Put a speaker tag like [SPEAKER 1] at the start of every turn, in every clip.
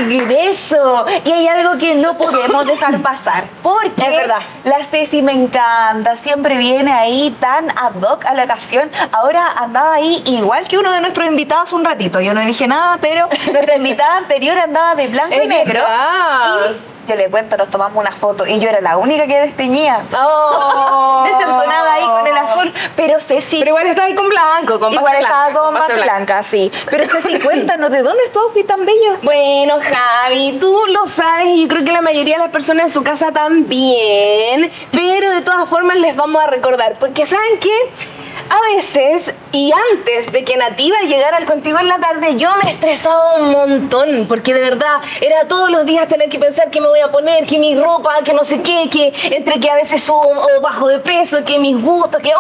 [SPEAKER 1] regreso. Y hay algo que no podemos dejar pasar. Porque
[SPEAKER 2] es verdad,
[SPEAKER 1] la Ceci me encanta. Siempre viene ahí tan ad hoc a la ocasión. Ahora andaba ahí igual que uno de nuestros invitados un ratito. Yo no dije nada, pero nuestra invitada anterior andaba de blanco y negro. Y yo le cuento, nos tomamos una foto y yo era la única que desteñía. Desentonada ahí con el azul. Pero Ceci...
[SPEAKER 2] Pero igual estaba ahí con blanco, con
[SPEAKER 1] igual
[SPEAKER 2] base
[SPEAKER 1] estaba
[SPEAKER 2] blanca,
[SPEAKER 1] con base blanca, sí. Pero Ceci, cuéntanos, ¿de dónde es tu outfit tan bello?
[SPEAKER 2] Bueno, Javi, tú lo sabes y yo creo que la mayoría de las personas en su casa también. Pero de todas formas les vamos a recordar. Porque ¿saben qué? A veces, y antes de que Nativa llegara al Contigo en la Tarde, yo me estresaba un montón, porque de verdad era todos los días tener que pensar qué me voy a poner, que mi ropa, que no sé qué, que entre que a veces subo o bajo de peso, que mis gustos, que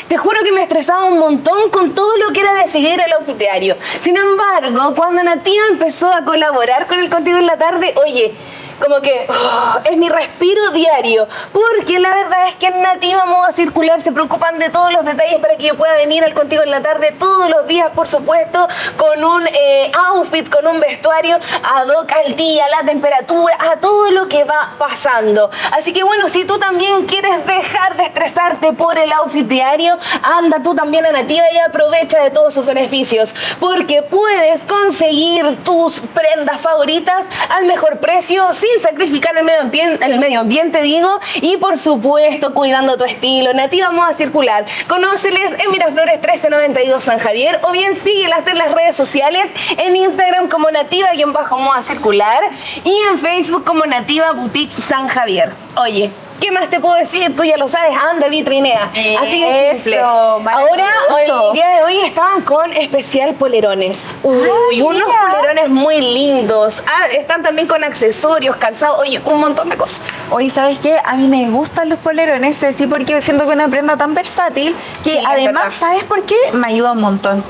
[SPEAKER 2] te juro que me estresaba un montón con todo lo que era decidir el outfit diario. Sin embargo, cuando Nativa empezó a colaborar con el Contigo en la Tarde, oye, como que es mi respiro diario, porque la verdad es que en Nativa Moda Circular se preocupan de todos los detalles para que yo pueda venir al Contigo en la Tarde todos los días, por supuesto, con un outfit, con un vestuario ad hoc al día, a la temperatura, a todo lo que va pasando. Así que bueno, si tú también quieres dejar de estresarte por el outfit diario, anda tú también a Nativa y aprovecha de todos sus beneficios, porque puedes conseguir tus prendas favoritas al mejor precio, sin sacrificar el medio ambiente, digo, y por supuesto cuidando tu estilo. Nativa Moda Circular, conóceles en Miraflores 1392 San Javier, o bien síguelas en las redes sociales, en Instagram como Nativa-Moda Circular y en Facebook como Nativa Boutique San Javier. Oye, ¿qué más te puedo decir? Tú ya lo sabes, anda, vitrinea. Así de simple. Ahora, el día de hoy estaban con especial polerones. Unos polerones muy lindos. Están también con accesorios, calzados, oye, un montón de cosas.
[SPEAKER 1] Oye, ¿sabes qué? A mí me gustan los polerones, sí, porque siento que es una prenda tan versátil que sí, además, ¿sabes por qué? Me ayuda un montón.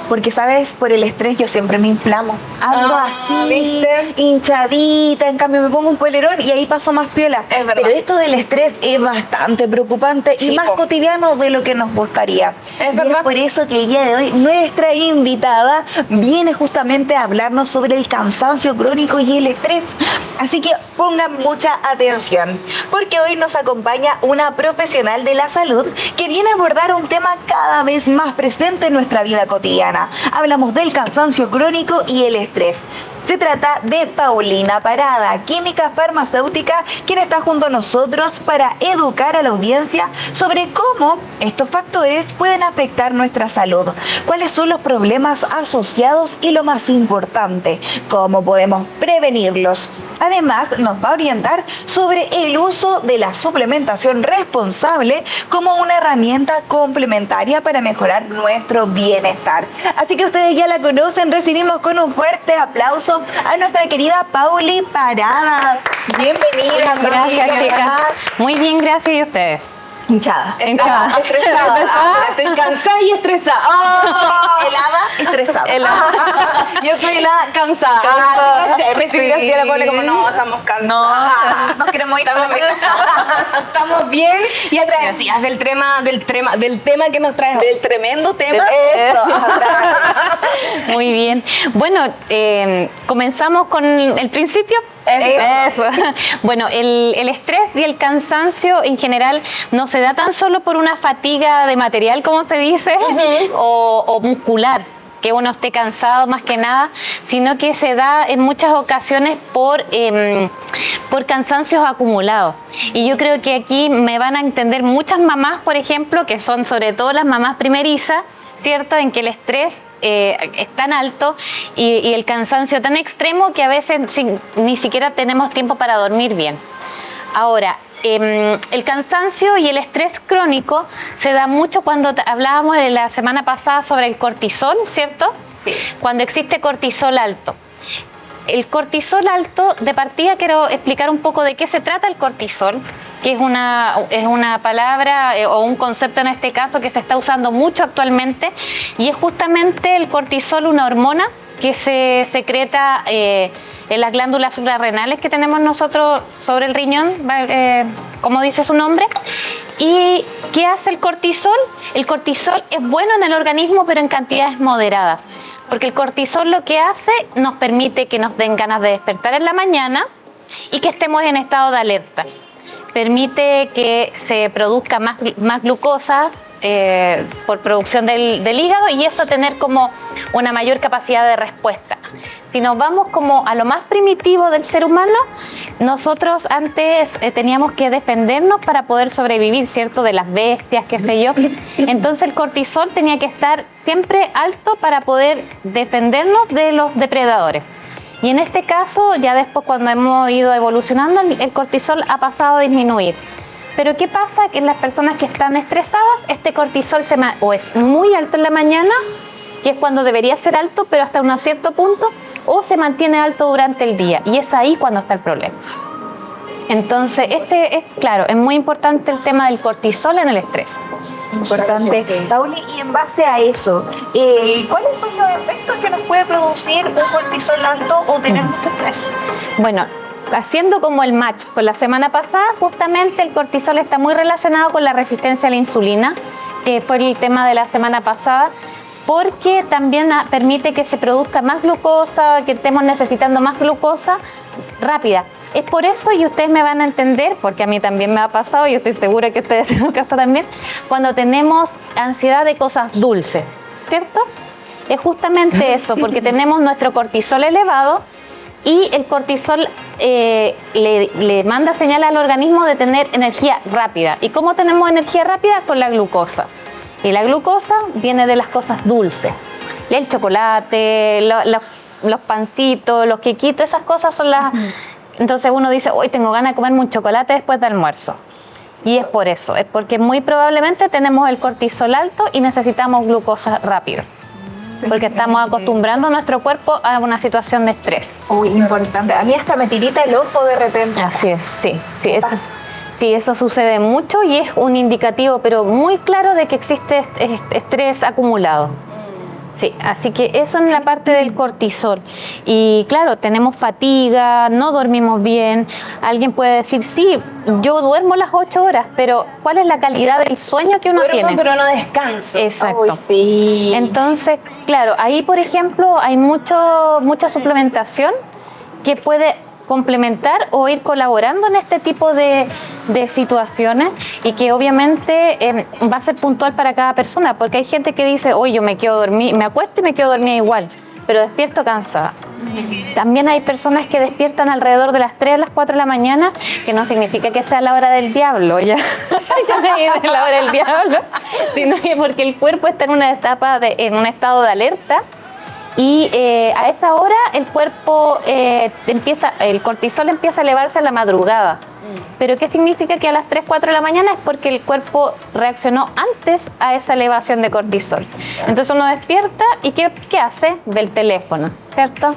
[SPEAKER 1] Porque, ¿sabes? Por el estrés yo siempre me inflamo. Ando así, ¿viste? Hinchadita. En cambio, me pongo un polerón y ahí paso más piola.
[SPEAKER 2] Es verdad.
[SPEAKER 1] Pero esto del estrés es bastante preocupante y más cotidiano de lo que nos gustaría.
[SPEAKER 2] Es verdad.
[SPEAKER 1] Es por eso que el día de hoy nuestra invitada viene justamente a hablarnos sobre el cansancio crónico y el estrés. Así que pongan mucha atención, porque hoy nos acompaña una profesional de la salud que viene a abordar un tema cada vez más presente en nuestra vida cotidiana. Hablamos del cansancio crónico y el estrés. Se trata de Paulina Parada, química farmacéutica, quien está junto a nosotros para educar a la audiencia sobre cómo estos factores pueden afectar nuestra salud, cuáles son los problemas asociados y lo más importante, cómo podemos prevenirlos. Además, nos va a orientar sobre el uso de la suplementación responsable como una herramienta complementaria para mejorar nuestro bienestar. Así que ustedes ya la conocen, recibimos con un fuerte aplauso a nuestra querida Pauli Parada. Bienvenida.
[SPEAKER 3] Gracias. Muy bien, gracias. ¿Y ustedes?
[SPEAKER 1] Hinchada.
[SPEAKER 2] Estresada. Estoy cansada y estresada.
[SPEAKER 1] Helada, estresada.
[SPEAKER 2] Yo soy helada, cansada. Y la pone como, no, estamos cansados.
[SPEAKER 1] No, nos queremos ir.
[SPEAKER 2] Estamos bien y agradecidas del tema que nos traes.
[SPEAKER 1] Del tremendo tema.
[SPEAKER 2] Eso.
[SPEAKER 3] Muy bien. Bueno, comenzamos con el principio. Eso. Bueno, el estrés y el cansancio en general no se da tan solo por una fatiga de material, como se dice, o muscular, que uno esté cansado más que nada, sino que se da en muchas ocasiones por cansancios acumulados. Y yo creo que aquí me van a entender muchas mamás, por ejemplo, que son sobre todo las mamás primerizas, ¿cierto? En que el estrés es tan alto y el cansancio tan extremo que a veces ni siquiera tenemos tiempo para dormir bien. Ahora, el cansancio y el estrés crónico se da mucho cuando hablábamos de la semana pasada sobre el cortisol, ¿cierto?
[SPEAKER 1] Sí.
[SPEAKER 3] Cuando existe cortisol alto. El cortisol alto, de partida quiero explicar un poco de qué se trata el cortisol, que es una palabra o un concepto en este caso que se está usando mucho actualmente, y es justamente el cortisol, una hormona que se secreta en las glándulas suprarrenales que tenemos nosotros sobre el riñón, como dice su nombre. ¿Y qué hace el cortisol? El cortisol es bueno en el organismo, pero en cantidades moderadas. Porque el cortisol lo que hace nos permite que nos den ganas de despertar en la mañana y que estemos en estado de alerta. Permite que se produzca más glucosa por producción del hígado y eso tener como una mayor capacidad de respuesta. Si nos vamos como a lo más primitivo del ser humano, nosotros antes teníamos que defendernos para poder sobrevivir, ¿cierto? De las bestias, qué sé yo. Entonces el cortisol tenía que estar siempre alto para poder defendernos de los depredadores. Y en este caso, ya después cuando hemos ido evolucionando, el cortisol ha pasado a disminuir. Pero ¿qué pasa? Que en las personas que están estresadas, este cortisol o es muy alto en la mañana, que es cuando debería ser alto, pero hasta un cierto punto, o se mantiene alto durante el día. Y es ahí cuando está el problema. Entonces, claro, es muy importante el tema del cortisol en el estrés.
[SPEAKER 1] Importante. Pauli, y en base a eso, ¿cuáles son los efectos que nos puede producir un cortisol alto o tener mucho estrés?
[SPEAKER 3] Bueno, haciendo como el match con la semana pasada, justamente el cortisol está muy relacionado con la resistencia a la insulina, que fue el tema de la semana pasada, porque también permite que se produzca más glucosa, que estemos necesitando más glucosa rápida. Es por eso, y ustedes me van a entender, porque a mí también me ha pasado, y estoy segura que ustedes en el caso también, cuando tenemos ansiedad de cosas dulces, ¿cierto? Es justamente eso, porque tenemos nuestro cortisol elevado y el cortisol le manda señal al organismo de tener energía rápida. ¿Y cómo tenemos energía rápida? Con la glucosa. Y la glucosa viene de las cosas dulces. El chocolate, los pancitos, los quequitos, esas cosas son las... Entonces uno dice, hoy tengo ganas de comerme un chocolate después del almuerzo. Y es por eso, es porque muy probablemente tenemos el cortisol alto y necesitamos glucosa rápido. Porque estamos acostumbrando a nuestro cuerpo a una situación de estrés.
[SPEAKER 1] Uy, importante. A mí hasta me tirita el ojo de repente.
[SPEAKER 3] Así es, sí, eso sucede mucho y es un indicativo, pero muy claro de que existe estrés acumulado. Sí, así que eso en la parte del cortisol. Y claro, tenemos fatiga, no dormimos bien. Alguien puede decir, sí, yo duermo las 8 horas, pero ¿cuál es la calidad del sueño que uno tiene?
[SPEAKER 2] Pero no descanso.
[SPEAKER 3] Exacto.
[SPEAKER 2] Uy, sí.
[SPEAKER 3] Entonces, claro, ahí por ejemplo hay mucha suplementación que puede complementar o ir colaborando en este tipo de situaciones y que obviamente va a ser puntual para cada persona, porque hay gente que dice, oye, yo me acuesto y me quedo dormida igual, pero despierto cansada. También hay personas que despiertan alrededor de las 3 a las 4 de la mañana, que no significa que sea la hora del diablo, ya es la hora del diablo, sino que porque el cuerpo está en una etapa en un estado de alerta. Y a esa hora el cuerpo el cortisol empieza a elevarse a la madrugada. ¿Pero qué significa que a las 3, 4 de la mañana? Es porque el cuerpo reaccionó antes a esa elevación de cortisol. Entonces uno despierta y ¿qué hace? Ve el teléfono, ¿cierto?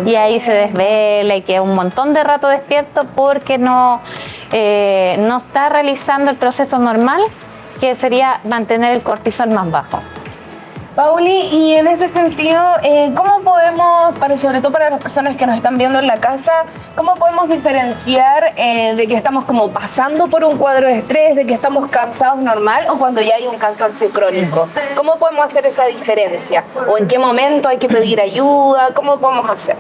[SPEAKER 3] Y ahí se desvela y queda un montón de rato despierto porque no está realizando el proceso normal, que sería mantener el cortisol más bajo.
[SPEAKER 2] Pauli, y en ese sentido, ¿cómo podemos, sobre todo para las personas que nos están viendo en la casa, cómo podemos diferenciar de que estamos como pasando por un cuadro de estrés, de que estamos cansados normal o cuando ya hay un cansancio crónico? ¿Cómo podemos hacer esa diferencia? ¿O en qué momento hay que pedir ayuda? ¿Cómo podemos hacer?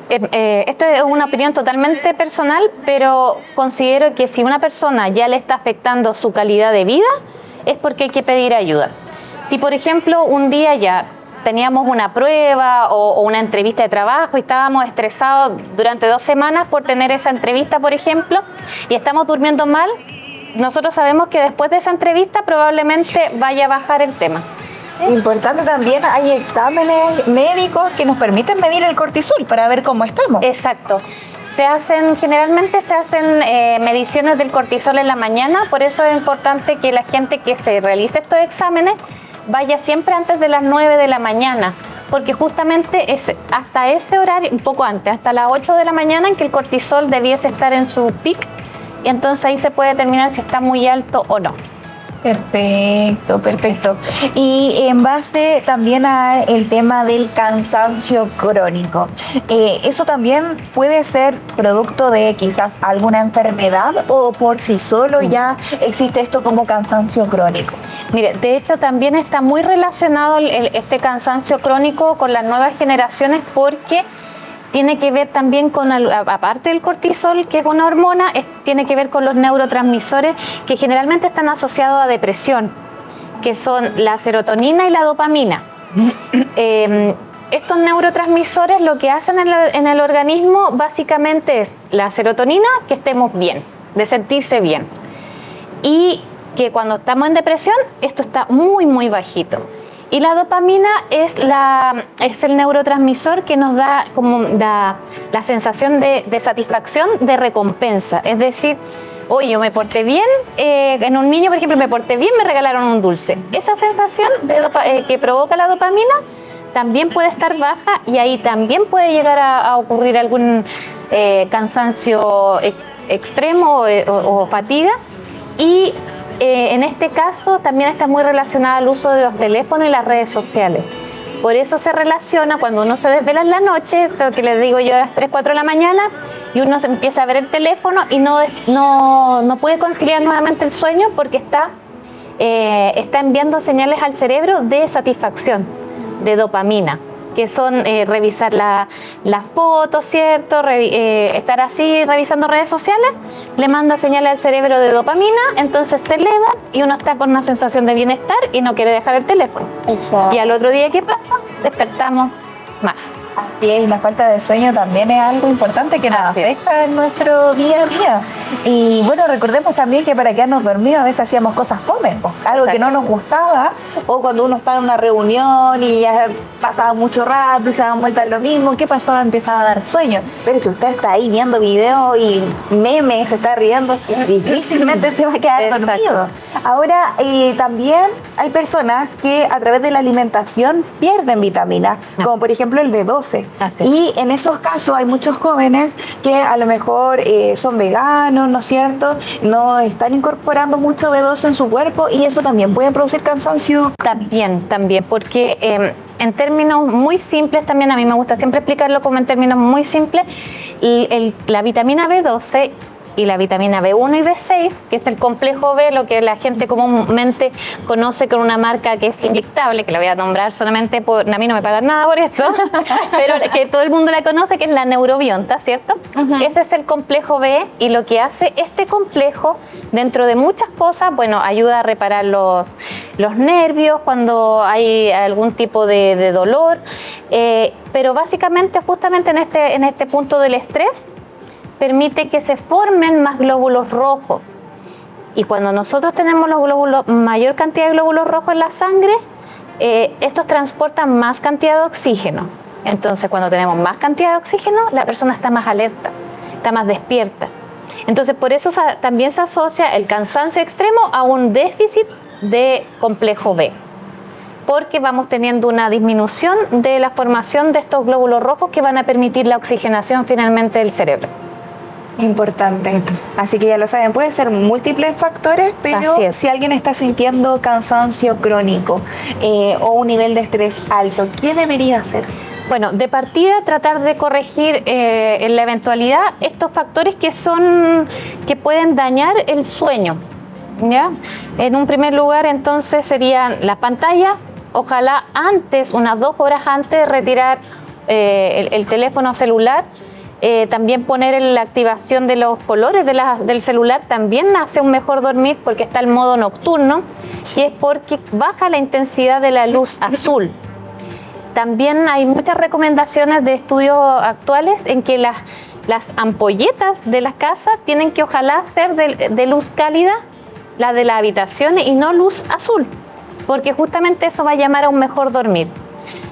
[SPEAKER 3] Esto es una opinión totalmente personal, pero considero que si una persona ya le está afectando su calidad de vida, es porque hay que pedir ayuda. Si, por ejemplo, un día ya teníamos una prueba o una entrevista de trabajo y estábamos estresados durante 2 semanas por tener esa entrevista, por ejemplo, y estamos durmiendo mal, nosotros sabemos que después de esa entrevista probablemente vaya a bajar el tema.
[SPEAKER 1] Importante también, hay exámenes médicos que nos permiten medir el cortisol para ver cómo estamos.
[SPEAKER 3] Exacto. Generalmente se hacen mediciones del cortisol en la mañana, por eso es importante que la gente que se realice estos exámenes vaya siempre antes de las 9 de la mañana, porque justamente es hasta ese horario, un poco antes, hasta las 8 de la mañana en que el cortisol debiese estar en su pic, y entonces ahí se puede determinar si está muy alto o no.
[SPEAKER 1] Perfecto, perfecto. Y en base también a el tema del cansancio crónico, ¿eso también puede ser producto de quizás alguna enfermedad o por sí solo ya existe esto como cansancio crónico?
[SPEAKER 3] Mire, de hecho también está muy relacionado este cansancio crónico con las nuevas generaciones porque tiene que ver también con, aparte del cortisol, que es una hormona, tiene que ver con los neurotransmisores que generalmente están asociados a depresión, que son la serotonina y la dopamina. Estos neurotransmisores lo que hacen en el organismo básicamente es la serotonina, que estemos bien, de sentirse bien. Y que cuando estamos en depresión, esto está muy, muy bajito. Y la dopamina es el neurotransmisor que nos da como la sensación de satisfacción, de recompensa. Es decir, oye, yo me porté bien, en un niño, por ejemplo, me porté bien, me regalaron un dulce. Esa sensación que provoca la dopamina también puede estar baja y ahí también puede llegar a ocurrir algún cansancio extremo o fatiga. Y en este caso también está muy relacionada al uso de los teléfonos y las redes sociales. Por eso se relaciona cuando uno se desvela en la noche, lo que les digo yo, a las 3, 4 de la mañana, y uno se empieza a ver el teléfono y no puede conciliar nuevamente el sueño porque está enviando señales al cerebro de satisfacción, de dopamina, que son revisar las fotos, ¿cierto? Estar así revisando redes sociales, le manda señales al cerebro de dopamina, entonces se eleva y uno está con una sensación de bienestar y no quiere dejar el teléfono.
[SPEAKER 1] Exacto.
[SPEAKER 3] Y al otro día, ¿qué pasa? Despertamos más.
[SPEAKER 1] Así es, la falta de sueño también es algo importante que nos afecta en nuestro día a día. Y bueno, recordemos también que para quedarnos dormidos a veces hacíamos cosas fome, pues, algo que no nos gustaba, o cuando uno estaba en una reunión y ya pasaba mucho rato y se daban vueltas lo mismo, ¿qué pasaba? Empezaba a dar sueño. Pero si usted está ahí viendo videos y memes, se está riendo, difícilmente se va a quedar dormido. Ahora, también hay personas que a través de la alimentación pierden vitaminas, como por ejemplo el B12. Y en esos casos hay muchos jóvenes que a lo mejor son veganos, ¿no es cierto? No están incorporando mucho B12 en su cuerpo y eso también puede producir cansancio.
[SPEAKER 3] También, porque en términos muy simples, también a mí me gusta siempre explicarlo como en términos muy simples, la vitamina B12 y la vitamina B1 y B6, que es el complejo B, lo que la gente comúnmente conoce con una marca que es inyectable, que la voy a nombrar solamente a mí no me pagan nada por esto, pero que todo el mundo la conoce, que es la neurobionta, ¿cierto? Ese es el complejo B y lo que hace este complejo, dentro de muchas cosas, bueno, ayuda a reparar los nervios cuando hay algún tipo de dolor, pero básicamente justamente en este punto del estrés, permite que se formen más glóbulos rojos. Y cuando nosotros tenemos mayor cantidad de glóbulos rojos en la sangre, estos transportan más cantidad de oxígeno. Entonces, cuando tenemos más cantidad de oxígeno, la persona está más alerta, está más despierta. Entonces, por eso también se asocia el cansancio extremo a un déficit de complejo B, porque vamos teniendo una disminución de la formación de estos glóbulos rojos que van a permitir la oxigenación finalmente del cerebro.
[SPEAKER 1] Importante. Así que ya lo saben, pueden ser múltiples factores, pero si alguien está sintiendo cansancio crónico o un nivel de estrés alto, ¿qué debería hacer?
[SPEAKER 3] Bueno, de partida tratar de corregir en la eventualidad estos factores que pueden dañar el sueño, ¿ya? En un primer lugar, entonces, serían las pantallas. Ojalá antes, unas 2 horas antes, retirar el teléfono celular. También poner la activación de los colores del celular también hace un mejor dormir porque está el modo nocturno y es porque baja la intensidad de la luz azul. También hay muchas recomendaciones de estudios actuales en que las ampolletas de las casas tienen que ojalá ser de luz cálida, la de las habitaciones, y no luz azul, porque justamente eso va a llamar a un mejor dormir.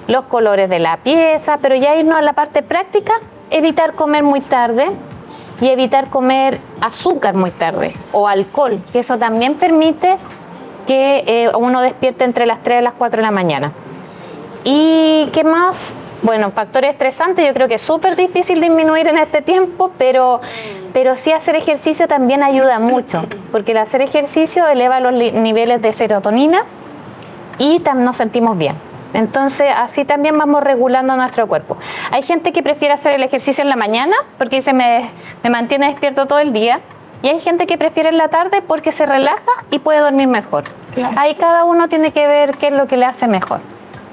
[SPEAKER 3] Los colores de la pieza, pero ya irnos a la parte práctica, evitar comer muy tarde y evitar comer azúcar muy tarde o alcohol, que eso también permite que uno despierte entre las 3 y las 4 de la mañana. ¿Y qué más? Bueno, factores estresantes yo creo que es súper difícil disminuir en este tiempo, pero pero sí hacer ejercicio también ayuda mucho, porque el hacer ejercicio eleva los niveles de serotonina y nos sentimos bien. Entonces, así también vamos regulando nuestro cuerpo. Hay gente que prefiere hacer el ejercicio en la mañana porque dice me mantiene despierto todo el día, y hay gente que prefiere en la tarde porque se relaja y puede dormir mejor.
[SPEAKER 1] Claro.
[SPEAKER 3] Ahí cada uno tiene que ver qué es lo que le hace mejor.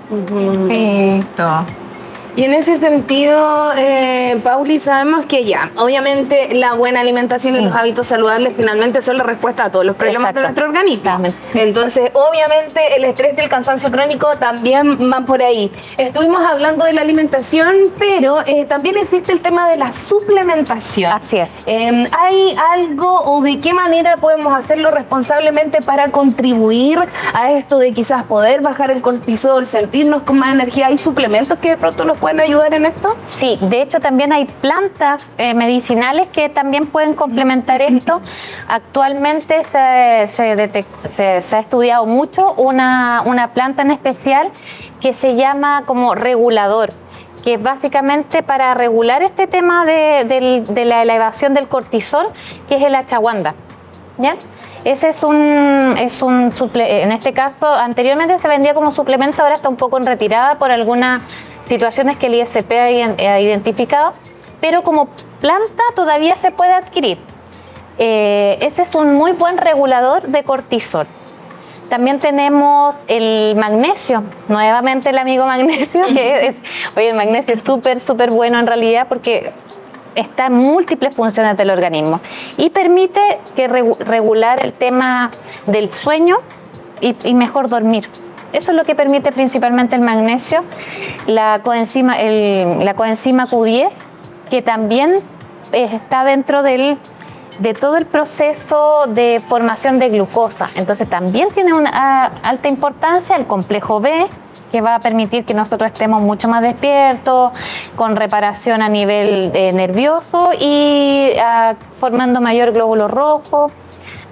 [SPEAKER 1] Perfecto.
[SPEAKER 2] Y en ese sentido, Pauli, sabemos que ya, obviamente la buena alimentación y los hábitos saludables finalmente son la respuesta a todos los problemas de nuestro organismo. Entonces, obviamente el estrés y el cansancio crónico también van por ahí. Estuvimos hablando de la alimentación, pero también existe el tema de la suplementación.
[SPEAKER 3] Así es.
[SPEAKER 2] ¿Hay algo o de qué manera podemos hacerlo responsablemente para contribuir a esto de quizás poder bajar el cortisol, sentirnos con más energía? ¿Hay suplementos que de pronto nos pueden ayudar en esto?
[SPEAKER 3] Sí, de hecho también hay plantas medicinales que también pueden complementar esto. Actualmente se ha estudiado mucho una planta en especial que se llama como regulador, que es básicamente para regular este tema de la elevación del cortisol, que es el ashwagandha, ¿ya? Ese es un en este caso, anteriormente se vendía como suplemento, ahora está un poco en retirada por algunas situaciones que el ISP ha identificado, pero como planta todavía se puede adquirir. Ese es un muy buen regulador de cortisol. También tenemos el magnesio, nuevamente el amigo magnesio, el magnesio es súper bueno en realidad porque está en múltiples funciones del organismo y permite que regular el tema del sueño y mejor dormir. Eso es lo que permite principalmente el magnesio. La coenzima Q10, que también está dentro de todo el proceso de formación de glucosa. Entonces también tiene una alta importancia el complejo B, que va a permitir que nosotros estemos mucho más despiertos, con reparación a nivel nervioso y formando mayor glóbulo rojo.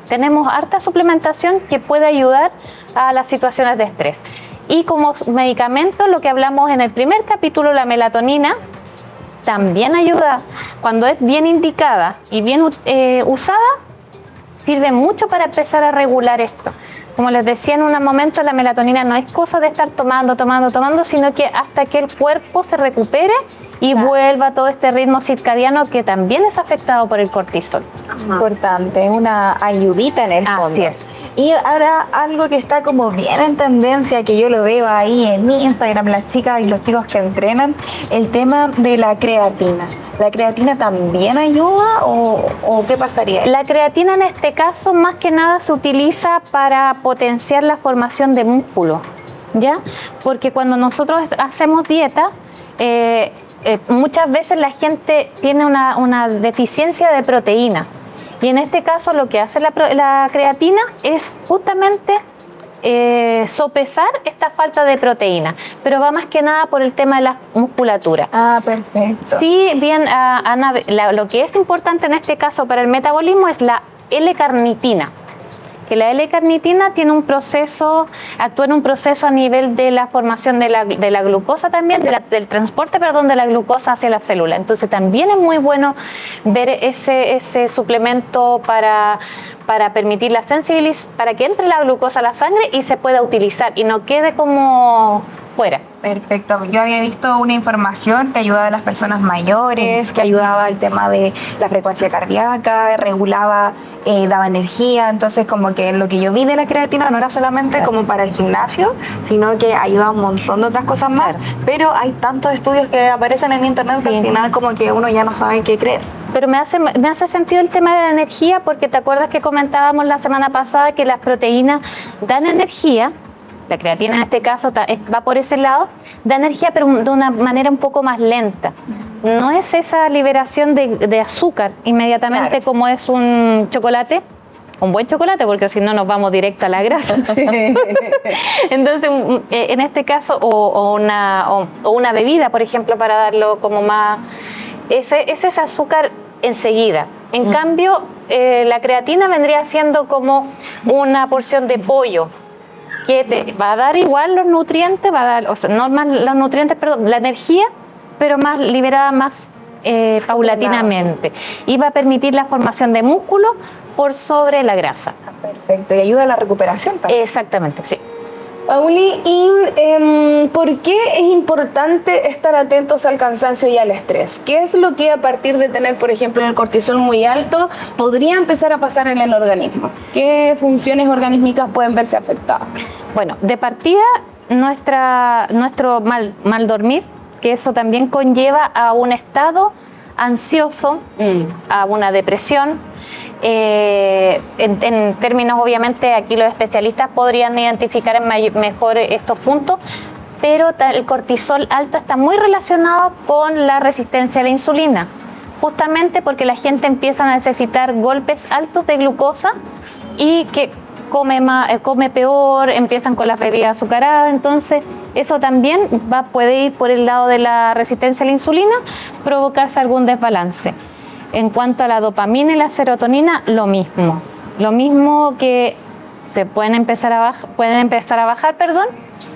[SPEAKER 3] Tenemos harta suplementación que puede ayudar a las situaciones de estrés. Y como medicamento, lo que hablamos en el primer capítulo, la melatonina, también ayuda. Cuando es bien indicada y bien usada, sirve mucho para empezar a regular esto. Como les decía en un momento, la melatonina no es cosa de estar tomando, sino que hasta que el cuerpo se recupere y vuelva a todo este ritmo circadiano que también es afectado por el cortisol.
[SPEAKER 1] Importante, una ayudita en el fondo.
[SPEAKER 3] Así es.
[SPEAKER 1] Y ahora algo que está como bien en tendencia, que yo lo veo ahí en Instagram, las chicas y los chicos que entrenan, el tema de la creatina. ¿La creatina también ayuda o qué pasaría?
[SPEAKER 3] La creatina en este caso más que nada se utiliza para potenciar la formación de músculo, ¿ya? Porque cuando nosotros hacemos dieta, muchas veces la gente tiene una deficiencia de proteína. Y en este caso lo que hace la creatina es justamente sopesar esta falta de proteína, pero va más que nada por el tema de la musculatura.
[SPEAKER 1] Ah, perfecto.
[SPEAKER 3] Sí, bien, Ana, lo que es importante en este caso para el metabolismo es la L-carnitina, que la L-carnitina tiene actúa en un proceso a nivel de la formación de la glucosa también, del transporte, de la glucosa hacia la célula. Entonces también es muy bueno ver ese suplemento para permitir la sensibilización, para que entre la glucosa a la sangre y se pueda utilizar y no quede como fuera.
[SPEAKER 1] Perfecto. Yo había visto una información que ayudaba a las personas mayores, que ayudaba al tema de la frecuencia cardíaca, regulaba, daba energía. Entonces, como que lo que yo vi de la creatina no era solamente como para el gimnasio, sino que ayudaba un montón de otras cosas más. Pero hay tantos estudios que aparecen en internet que al final como que uno ya no sabe qué creer.
[SPEAKER 3] Pero me hace sentido el tema de la energía, porque te acuerdas que comentábamos la semana pasada que las proteínas dan energía. La creatina en este caso va por ese lado, da energía pero de una manera un poco más lenta. No es esa liberación de azúcar inmediatamente como es un chocolate, un buen chocolate, porque si no nos vamos directo a la grasa. Sí. Entonces, en este caso, o una bebida, por ejemplo, para darlo como más... Es ese azúcar enseguida. En cambio, la creatina vendría siendo como una porción de pollo, que te va a dar igual los nutrientes, no más los nutrientes, perdón, la energía, pero más liberada más paulatinamente y va a permitir la formación de músculo por sobre la grasa.
[SPEAKER 1] Perfecto, y ayuda a la recuperación también.
[SPEAKER 3] Exactamente, sí.
[SPEAKER 2] Pauli, ¿y por qué es importante estar atentos al cansancio y al estrés? ¿Qué es lo que a partir de tener, por ejemplo, el cortisol muy alto, podría empezar a pasar en el organismo? ¿Qué funciones organísticas pueden verse afectadas?
[SPEAKER 3] Bueno, de partida, nuestro mal dormir, que eso también conlleva a un estado ansioso, a una depresión. En términos, obviamente, aquí los especialistas podrían identificar mejor estos puntos, pero el cortisol alto está muy relacionado con la resistencia a la insulina, justamente porque la gente empieza a necesitar golpes altos de glucosa y que come peor, empiezan con las bebidas azucaradas, entonces eso también puede ir por el lado de la resistencia a la insulina, provocarse algún desbalance. En cuanto a la dopamina y la serotonina, lo mismo que se pueden empezar a bajar,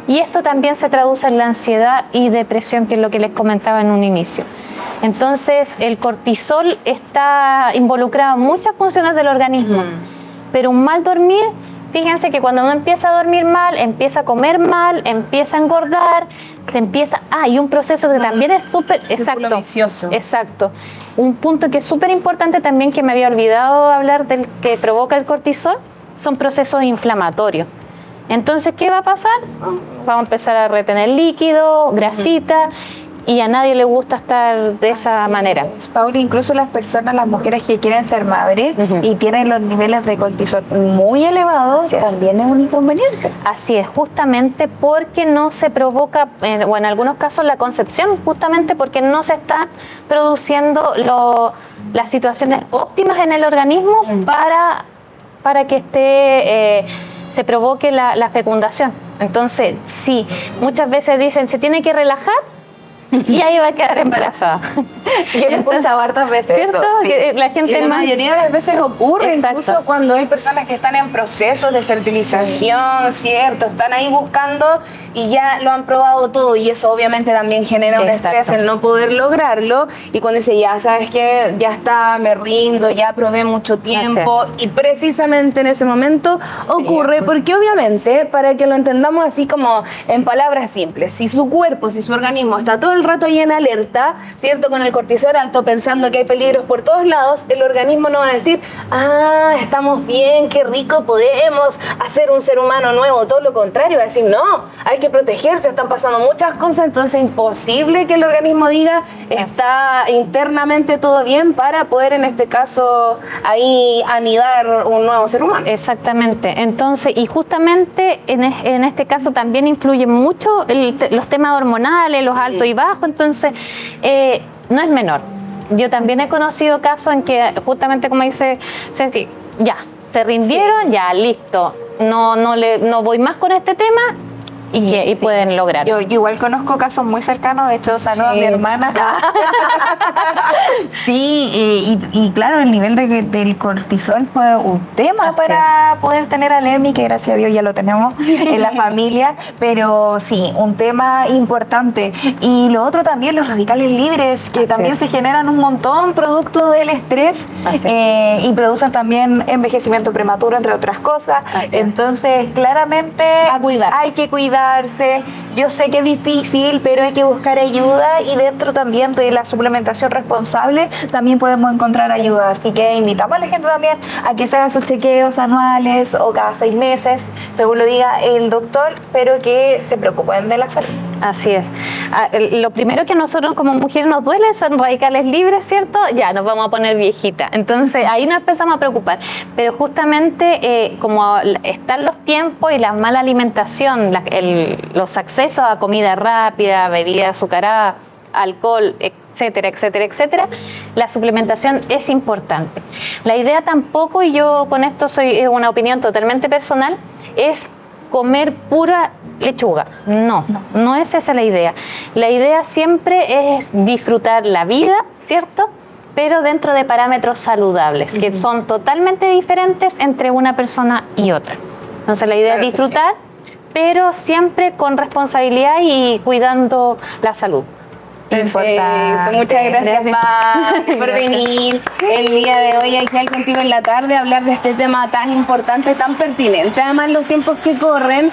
[SPEAKER 3] y esto también se traduce en la ansiedad y depresión, que es lo que les comentaba en un inicio. Entonces, el cortisol está involucrado en muchas funciones del organismo, pero un mal dormir, fíjense que cuando uno empieza a dormir mal, empieza a comer mal, empieza a engordar, y un proceso que también es súper, exacto, un punto que es súper importante también, que me había olvidado hablar, del que provoca el cortisol, son procesos inflamatorios. Entonces, ¿qué va a pasar? Vamos a empezar a retener líquido, grasita, y a nadie le gusta estar de esa manera.
[SPEAKER 1] Pauli, incluso las mujeres que quieren ser madres y tienen los niveles de cortisol muy elevados, también es un inconveniente.
[SPEAKER 3] Así es, justamente porque no se provoca, o en algunos casos la concepción, justamente porque no se están produciendo las situaciones óptimas en el organismo para que se provoque la fecundación. Entonces, sí, muchas veces dicen, se tiene que relajar, y ahí va a quedar embarazada.
[SPEAKER 1] Yo he escuchado hartas veces,
[SPEAKER 3] ¿cierto?
[SPEAKER 1] eso, sí.
[SPEAKER 2] La mayoría de las veces ocurre,
[SPEAKER 3] exacto,
[SPEAKER 2] incluso cuando hay personas que están en procesos de fertilización, ¿cierto? Están ahí buscando y ya lo han probado todo, y eso obviamente también genera un estrés, el no poder lograrlo, y cuando dice, ya sabes que ya está, me rindo, ya probé mucho tiempo, y precisamente en ese momento ocurre, porque obviamente, para que lo entendamos así como en palabras simples, si su cuerpo, si su organismo está todo el rato ahí en alerta, ¿cierto? Con el cortisol alto, pensando que hay peligros por todos lados, el organismo no va a decir, estamos bien, qué rico, podemos hacer un ser humano nuevo. Todo lo contrario, va a decir, no, hay que protegerse, están pasando muchas cosas, entonces es imposible que el organismo diga, está internamente todo bien, para poder, en este caso, ahí anidar un nuevo ser humano.
[SPEAKER 3] Exactamente. Entonces, y justamente en este caso también influyen mucho los temas hormonales, los altos y bajos, entonces no es menor. Yo también he conocido casos en que, justamente como dice Ceci, ya, se rindieron, ya, listo, no voy más con este tema, y pueden lograr.
[SPEAKER 1] Yo igual conozco casos muy cercanos, de hecho, saludo a mi hermana. Y claro, el nivel del cortisol fue un tema para poder tener a Lemmy, que gracias a Dios ya lo tenemos en la familia, pero sí, un tema importante. Y lo otro también, los radicales libres, que también se generan un montón producto del estrés, y producen también envejecimiento prematuro, entre otras cosas. Entonces, claramente hay que cuidarse. Yo sé que es difícil, pero hay que buscar ayuda, y dentro también de la suplementación responsable también podemos encontrar ayuda. Así que invitamos a la gente también a que se haga sus chequeos anuales o cada 6 meses, según lo diga el doctor, pero que se preocupen de la salud.
[SPEAKER 3] Así es. Lo primero que a nosotros como mujeres nos duele son radicales libres, ¿cierto? Ya nos vamos a poner viejita. Entonces ahí nos empezamos a preocupar. Pero justamente como están los tiempos y la mala alimentación, los accesos a comida rápida, bebida azucarada, alcohol, etcétera, la suplementación es importante. La idea tampoco, y yo con esto es una opinión totalmente personal, es comer pura lechuga. No es esa la idea. La idea siempre es disfrutar la vida, ¿cierto? Pero dentro de parámetros saludables, que son totalmente diferentes entre una persona y otra. Entonces la idea es disfrutar, pero siempre con responsabilidad y cuidando la salud.
[SPEAKER 2] Perfecto. Muchas gracias, Pau, por venir el día de hoy aquí al Contigo en la Tarde a hablar de este tema tan importante, tan pertinente. Además, los tiempos que corren,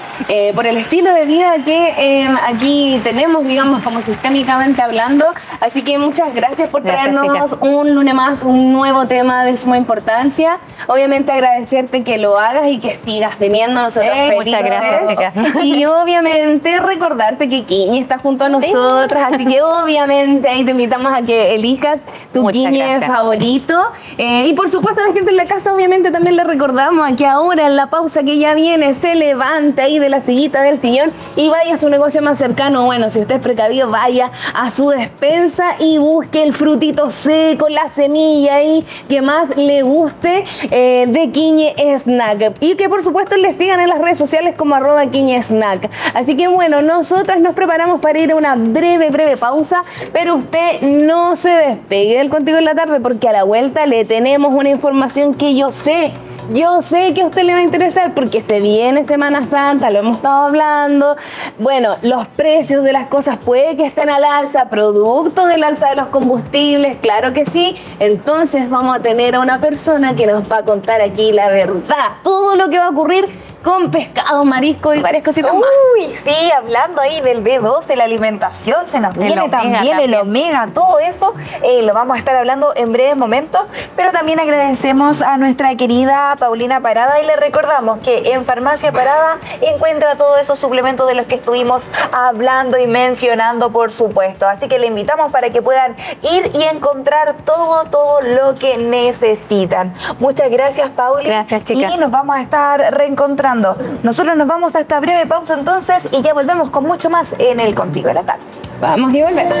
[SPEAKER 2] por el estilo de vida que aquí tenemos, digamos, como sistémicamente hablando. Así que muchas gracias por traernos un lunes más, un nuevo tema de suma importancia. Obviamente agradecerte que lo hagas y que sigas viniendo. Nosotros
[SPEAKER 3] muchas gracias, Chica.
[SPEAKER 2] Y obviamente recordarte que Quiñe está junto a nosotras, así que obviamente ahí te invitamos a que elijas tu Quiñe favorito. Y por supuesto a la gente en la casa obviamente también le recordamos a que ahora en la pausa que ya viene se levante ahí de la sillita del sillón y vaya a su negocio más cercano. Bueno, si usted es precavido, vaya a su despensa y busque el frutito seco, la semilla ahí que más le guste de Quiñe Snack. Y que por supuesto les sigan en las redes sociales como @Quiñe-Snack. Así que bueno, nosotras nos preparamos para ir a una breve pausa, pero usted no se despegue del Contigo en la Tarde porque a la vuelta le tenemos una información que yo sé que a usted le va a interesar porque se viene Semana Santa, lo hemos estado hablando. Bueno, los precios de las cosas puede que estén al alza, producto del alza de los combustibles, claro que sí. Entonces vamos a tener a una persona que nos va a contar aquí la verdad, todo lo que va a ocurrir con pescado, marisco y varias cositas más.
[SPEAKER 1] Uy, sí, hablando ahí del B12, la alimentación, se nos viene también el omega, todo eso lo vamos a estar hablando en breves momentos, pero también agradecemos a nuestra querida Paulina Parada y le recordamos que en Farmacia Parada encuentra todos esos suplementos de los que estuvimos hablando y mencionando, por supuesto, así que le invitamos para que puedan ir y encontrar todo lo que necesitan. Muchas gracias, Pauli.
[SPEAKER 3] Gracias, chicas.
[SPEAKER 1] Y nos vamos a estar reencontrando. Nosotros nos vamos a esta breve pausa entonces y ya volvemos con mucho más en el Contigo de la Tarde.
[SPEAKER 2] Vamos y volvemos.